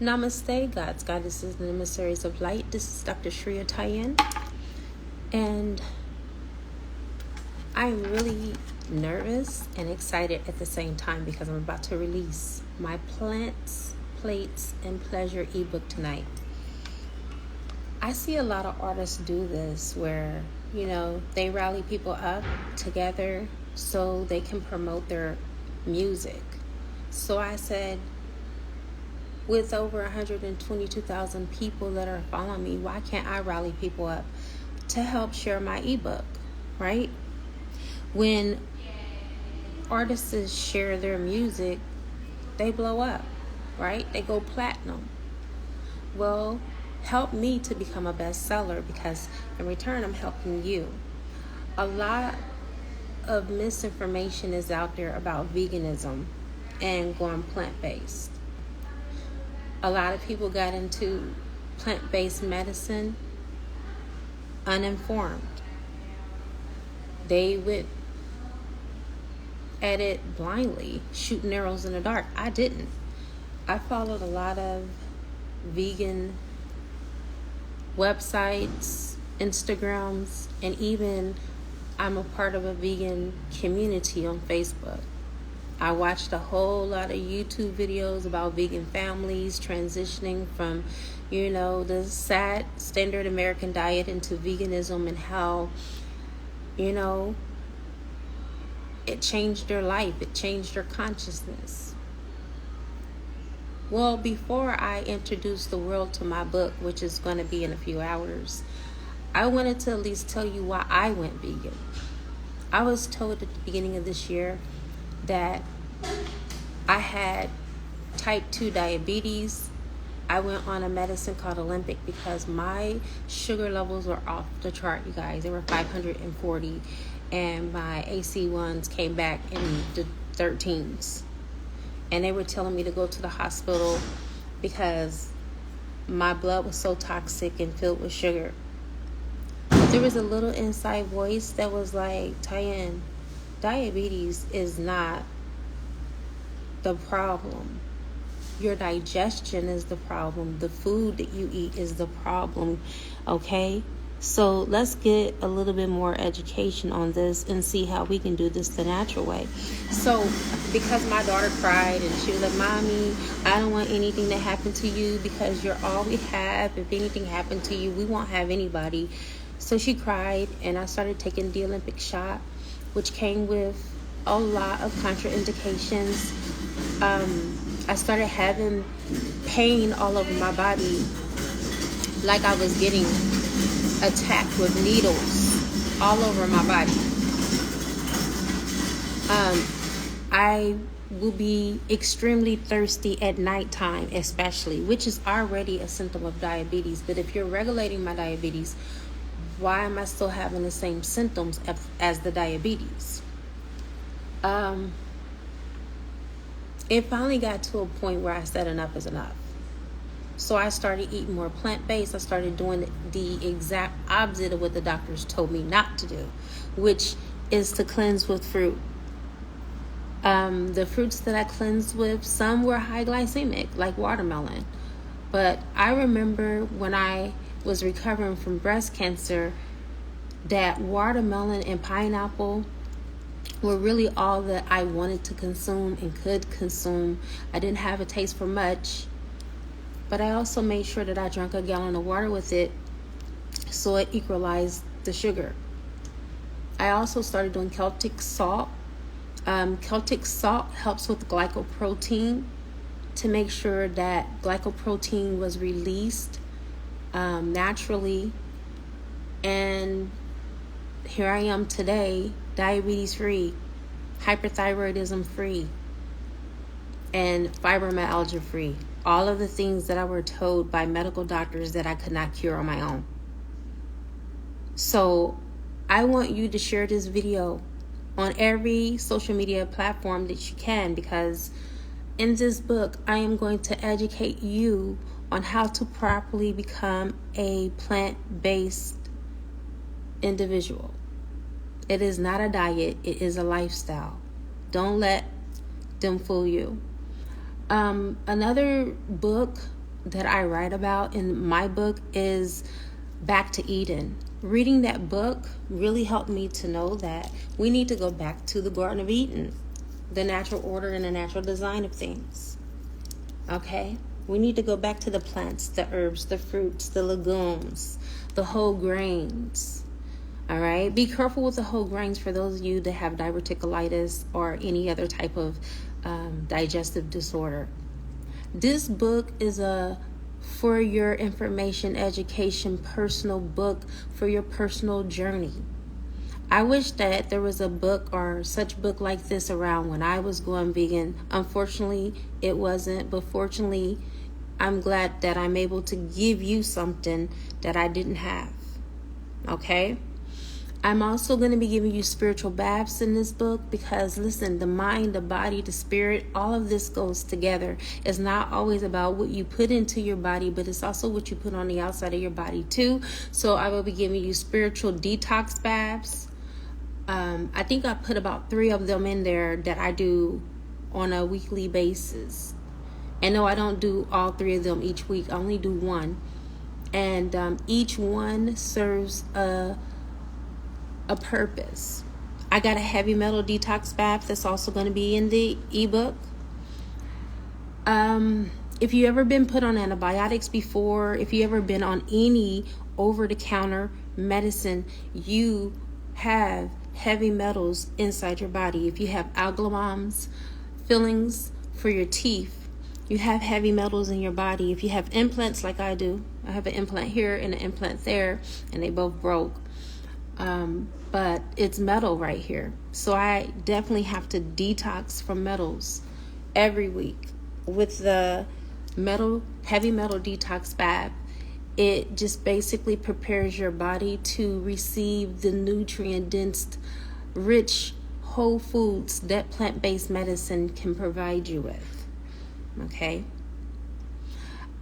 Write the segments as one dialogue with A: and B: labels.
A: Namaste, God's goddesses and emissaries of light. This is drtian, and I'm really nervous and excited at the same time because I'm about to release my Plants, Plates, and Pleasure ebook tonight. I see a lot of artists do this where, they rally people up together so they can promote their music. So I said, with over 122,000 people that are following me, why can't I rally people up to help share my ebook, right? When artists share their music, they blow up, right? They go platinum. Well, help me to become a bestseller because in return, I'm helping you. A lot of misinformation is out there about veganism and going plant-based. A lot of people got into plant-based medicine uninformed. They went at it blindly, shooting arrows in the dark. I didn't. I followed a lot of vegan websites, Instagrams, and even I'm a part of a vegan community on Facebook. I watched a whole lot of YouTube videos about vegan families transitioning from, the sad standard American diet into veganism and how, it changed their life. It changed their consciousness. Well, before I introduce the world to my book, which is going to be in a few hours, I wanted to at least tell you why I went vegan. I was told at the beginning of this year that I had type 2 diabetes. I went on a medicine called Olympic because my sugar levels were off the chart, you guys. They were 540, and my AC1s came back in the 13s. And they were telling me to go to the hospital because my blood was so toxic and filled with sugar. There was a little inside voice that was like, Tyann, diabetes is not the problem. Your digestion is the problem. The food that you eat is the problem. Okay? So let's get a little bit more education on this and see how we can do this the natural way. So because my daughter cried and she was like, Mommy, I don't want anything to happen to you because you're all we have. If anything happened to you, we won't have anybody. So she cried and I started taking the Olympic shot, which came with a lot of contraindications. I started having pain all over my body, like I was getting attacked with needles all over my body. I will be extremely thirsty at nighttime, especially, which is already a symptom of diabetes. But if you're regulating my diabetes, why am I still having the same symptoms as the diabetes? It finally got to a point where I said enough is enough. So I started eating more plant-based. I started doing the exact opposite of what the doctors told me not to do, which is to cleanse with fruit. The fruits that I cleansed with, some were high glycemic, like watermelon. But I remember when I was recovering from breast cancer, that watermelon and pineapple were really all that I wanted to consume and could consume. I didn't have a taste for much, but I also made sure that I drank a gallon of water with it so it equalized the sugar. I also started doing Celtic salt. Celtic salt helps with glycoprotein to make sure that glycoprotein was released naturally. And here I am today, diabetes free, hyperthyroidism free, and fibromyalgia free. All of the things that I were told by medical doctors that I could not cure on my own. So I want you to share this video on every social media platform that you can, because in this book, I am going to educate you on how to properly become a plant-based individual. It is not a diet, it is a lifestyle. Don't let them fool you. Another book that I write about in my book is Back to Eden. Reading that book really helped me to know that we need to go back to the Garden of Eden, the natural order and the natural design of things. Okay? We need to go back to the plants, the herbs, the fruits, the legumes, the whole grains. All right? Be careful with the whole grains for those of you that have diverticulitis or any other type of digestive disorder. This book is a for your information, education, personal book for your personal journey. I wish that there was a book or such book like this around when I was going vegan. Unfortunately, it wasn't, but fortunately, I'm glad that I'm able to give you something that I didn't have. Okay? I'm also going to be giving you spiritual baths in this book because, listen, the mind, the body, the spirit, all of this goes together. It's not always about what you put into your body, but it's also what you put on the outside of your body too. So I will be giving you spiritual detox baths. I think I put about 3 of them in there that I do on a weekly basis. And no, I don't do all 3 of them each week. I only do one. And each one serves a purpose. I got a heavy metal detox bath that's also going to be in the ebook. If you ever been put on antibiotics before, if you ever been on any over-the-counter medicine, you have heavy metals inside your body. If you have amalgams, fillings for your teeth, you have heavy metals in your body. If you have implants like I do, I have an implant here and an implant there, and they both broke. But it's metal right here. So I definitely have to detox from metals every week. With the heavy metal detox bath, it just basically prepares your body to receive the nutrient-dense, rich, whole foods that plant-based medicine can provide you with. Okay?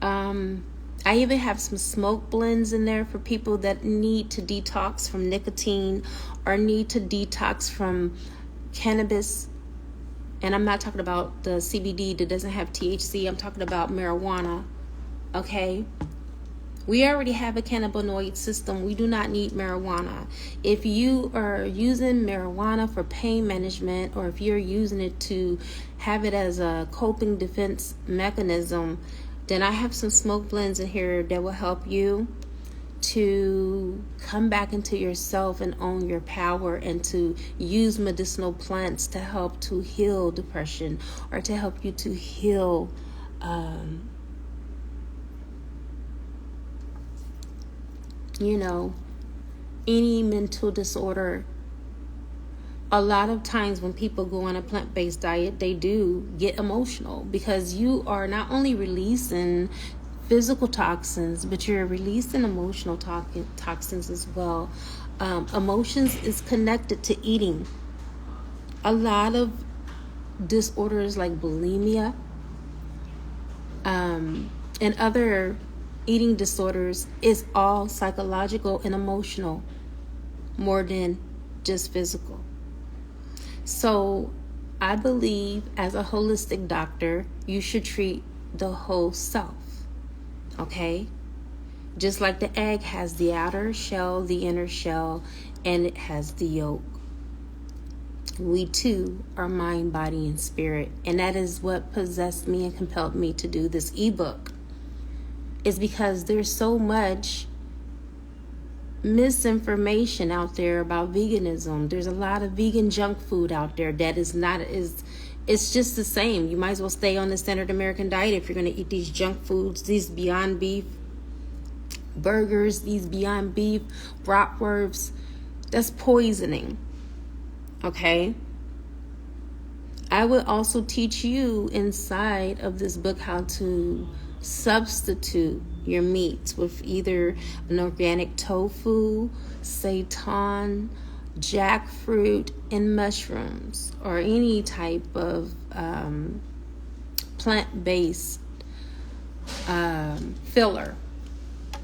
A: I even have some smoke blends in there for people that need to detox from nicotine or need to detox from cannabis. And I'm not talking about the CBD that doesn't have THC. I'm talking about marijuana. Okay? We already have a cannabinoid system. We do not need marijuana. If you are using marijuana for pain management, or if you're using it to have it as a coping defense mechanism, then I have some smoke blends in here that will help you to come back into yourself and own your power, and to use medicinal plants to help to heal depression, or to help you to heal any mental disorder. A lot of times when people go on a plant-based diet, they do get emotional because you are not only releasing physical toxins, but you're releasing emotional toxins as well. Emotions is connected to eating. A lot of disorders like bulimia and other eating disorders is all psychological and emotional more than just physical. So I believe as a holistic doctor, you should treat the whole self. Okay? Just like the egg has the outer shell, the inner shell, and it has the yolk. We too are mind, body, and spirit. And that is what possessed me and compelled me to do this ebook. It's because there's so much misinformation out there about veganism. There's a lot of vegan junk food out there that it's just the same. You might as well stay on the standard American diet if you're going to eat these junk foods, these Beyond Beef burgers, these Beyond Beef bratwursts. That's poisoning. Okay? I will also teach you inside of this book how to substitute your meats with either an organic tofu, seitan, jackfruit, and mushrooms, or any type of plant-based filler.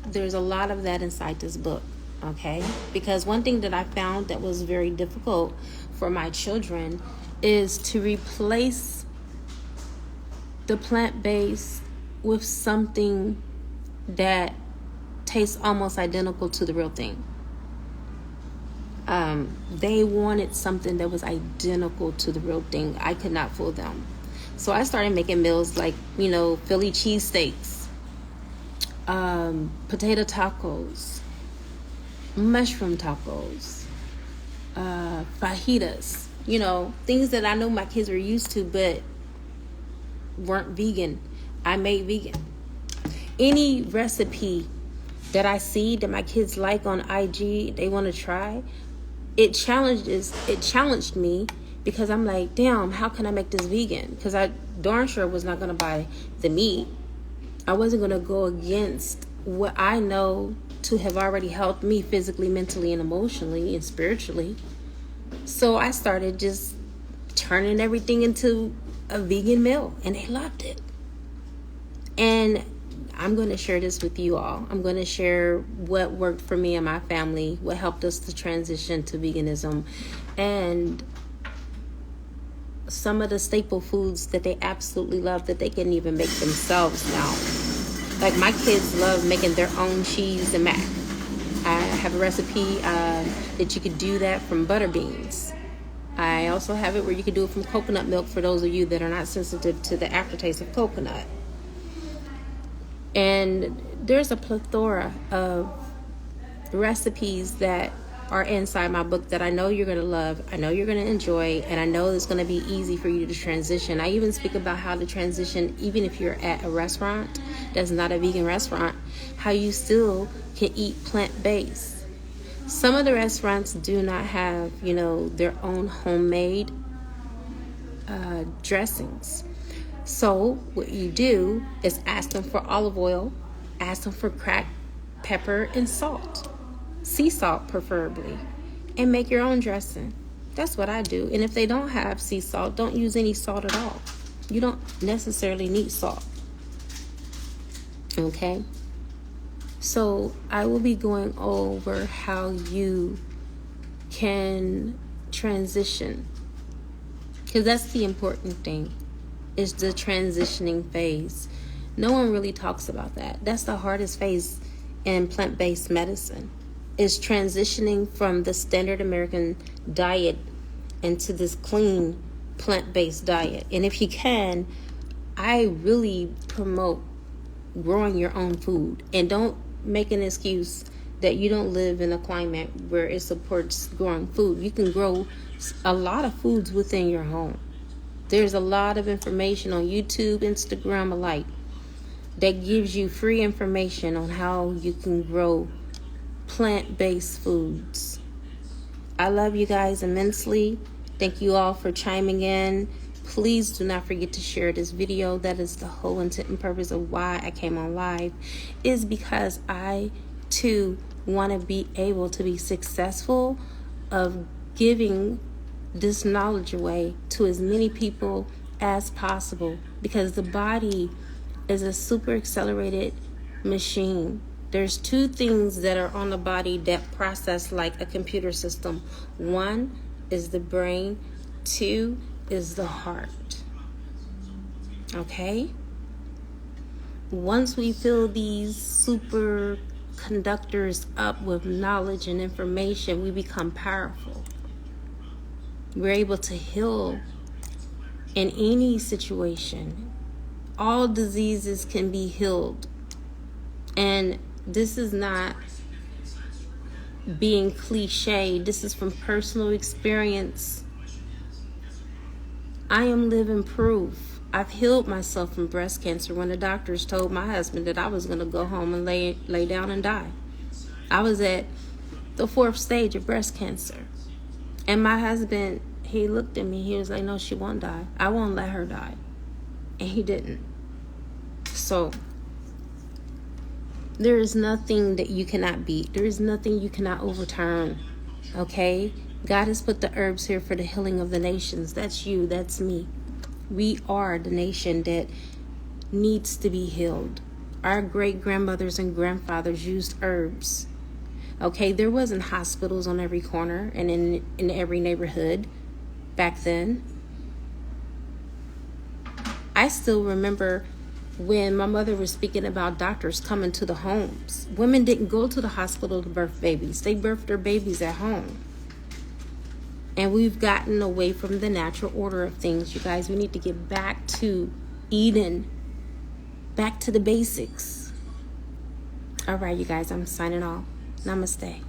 A: There's a lot of that inside this book, okay? Because one thing that I found that was very difficult for my children is to replace the plant-based with something that tastes almost identical to the real thing. They wanted something that was identical to the real thing. I could not fool them. So I started making meals like, Philly cheesesteaks, potato tacos, mushroom tacos, fajitas, things that I know my kids were used to but weren't vegan. I made vegan. Any recipe that I see that my kids like on IG, they want to try, it challenged me, because I'm like, damn, how can I make this vegan? Because I darn sure was not going to buy the meat. I wasn't going to go against what I know to have already helped me physically, mentally, and emotionally, and spiritually. So I started just turning everything into a vegan meal, and they loved it. And I'm going to share this with you all. I'm going to share what worked for me and my family, what helped us to transition to veganism, and some of the staple foods that they absolutely love that they can even make themselves now. Like my kids love making their own cheese and mac. I have a recipe that you could do that from butter beans. I also have it where you can do it from coconut milk for those of you that are not sensitive to the aftertaste of coconut. And there's a plethora of recipes that are inside my book that I know you're going to love, I know you're going to enjoy, and I know it's going to be easy for you to transition. I even speak about how to transition even if you're at a restaurant that's not a vegan restaurant, how you still can eat plant-based. Some of the restaurants do not have, their own homemade dressings. So what you do is ask them for olive oil, ask them for cracked pepper and salt, sea salt preferably, and make your own dressing. That's what I do. And if they don't have sea salt, don't use any salt at all. You don't necessarily need salt. Okay? So I will be going over how you can transition, because that's the important thing. Is the transitioning phase. No one really talks about that. That's the hardest phase in plant-based medicine, is transitioning from the standard American diet into this clean plant-based diet. And if you can, I really promote growing your own food. And don't make an excuse that you don't live in a climate where it supports growing food. You can grow a lot of foods within your home. There's a lot of information on YouTube, Instagram alike that gives you free information on how you can grow plant-based foods. I love you guys immensely. Thank you all for chiming in. Please do not forget to share this video. That is the whole intent and purpose of why I came on live, is because I too want to be able to be successful of giving this knowledge away to as many people as possible, because the body is a super accelerated machine. There's two things that are on the body that process like a computer system. One is the brain, two is the heart. Okay? Once we fill these super conductors up with knowledge and information, we become powerful. We're able to heal in any situation. All diseases can be healed. And this is not being cliche. This is from personal experience. I am living proof. I've healed myself from breast cancer when the doctors told my husband that I was going to go home and lay down and die. I was at the 4th stage of breast cancer. And my husband, he looked at me. He was like, no, she won't die. I won't let her die. And he didn't. So there is nothing that you cannot beat. There is nothing you cannot overturn. Okay? God has put the herbs here for the healing of the nations. That's you. That's me. We are the nation that needs to be healed. Our great-grandmothers and grandfathers used herbs. Okay, there wasn't hospitals on every corner and in every neighborhood back then. I still remember when my mother was speaking about doctors coming to the homes. Women didn't go to the hospital to birth babies. They birthed their babies at home. And we've gotten away from the natural order of things, you guys. We need to get back to Eden, back to the basics. All right, you guys, I'm signing off. Namaste.